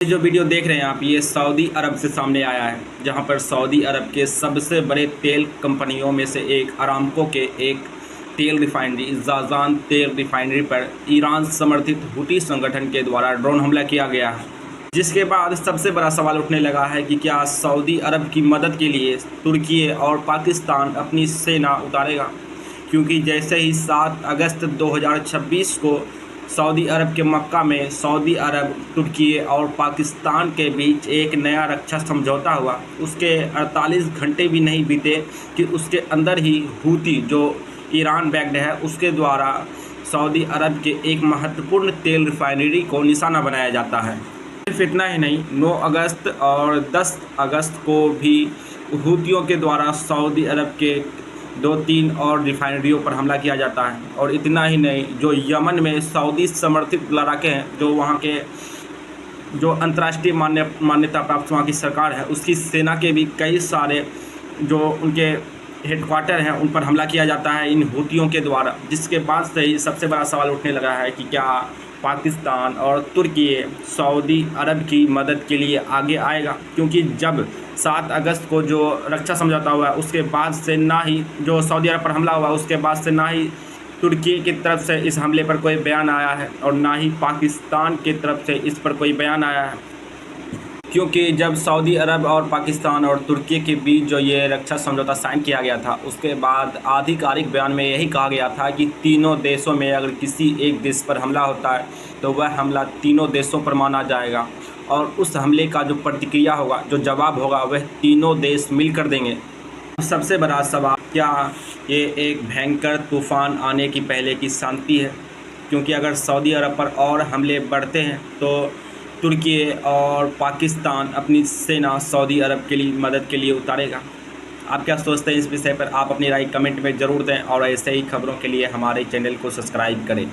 ये जो वीडियो देख रहे हैं आप, ये सऊदी अरब से सामने आया है, जहां पर सऊदी अरब के सबसे बड़े तेल कंपनियों में से एक अरामको के एक तेल रिफाइनरी ज़ाज़ान तेल रिफाइनरी पर ईरान समर्थित हुती संगठन के द्वारा ड्रोन हमला किया गया है। जिसके बाद सबसे बड़ा सवाल उठने लगा है कि क्या सऊदी अरब की मदद के लिए तुर्की और पाकिस्तान अपनी सेना उतारेगा, क्योंकि जैसे ही 7 अगस्त 2026 को सऊदी अरब के मक्का में सऊदी अरब, तुर्की और पाकिस्तान के बीच एक नया रक्षा समझौता हुआ, उसके 48 घंटे भी नहीं बीते कि उसके अंदर ही हूती जो ईरान बैक्ड है उसके द्वारा सऊदी अरब के एक महत्वपूर्ण तेल रिफाइनरी को निशाना बनाया जाता है। सिर्फ इतना ही नहीं, 9 अगस्त और 10 अगस्त को भी हूतियों के द्वारा सऊदी अरब के 2-3 और रिफाइनरियों पर हमला किया जाता है। और इतना ही नहीं, जो यमन में सऊदी समर्थित लड़ाके हैं, जो वहाँ के जो अंतर्राष्ट्रीय मान्यता प्राप्त वहाँ की सरकार है, उसकी सेना के भी कई सारे जो उनके हेडक्वार्टर हैं उन पर हमला किया जाता है इन हूतियों के द्वारा। जिसके बाद से ही सबसे बड़ा सवाल उठने लगा है कि क्या पाकिस्तान और तुर्की सऊदी अरब की मदद के लिए आगे आएगा, क्योंकि जब 7 अगस्त को जो रक्षा समझौता हुआ उसके बाद से ना ही जो सऊदी अरब पर हमला हुआ उसके बाद से ना ही तुर्की की तरफ से इस हमले पर कोई बयान आया है और ना ही पाकिस्तान की तरफ से इस पर कोई बयान आया है। क्योंकि जब सऊदी अरब और पाकिस्तान और तुर्की के बीच जो ये रक्षा समझौता साइन किया गया था, उसके बाद आधिकारिक बयान में यही कहा गया था कि तीनों देशों में अगर किसी एक देश पर हमला होता है तो वह हमला तीनों देशों पर माना जाएगा और उस हमले का जो प्रतिक्रिया होगा, जो जवाब होगा, वह तीनों देश मिलकर देंगे। सबसे बड़ा सवाल, क्या ये एक भयंकर तूफ़ान आने की पहले की शांति है? क्योंकि अगर सऊदी अरब पर और हमले बढ़ते हैं तो तुर्की और पाकिस्तान अपनी सेना सऊदी अरब के लिए मदद के लिए उतारेगा। आप क्या सोचते हैं इस विषय पर? आप अपनी राय कमेंट में ज़रूर दें और ऐसे ही खबरों के लिए हमारे चैनल को सब्सक्राइब करें।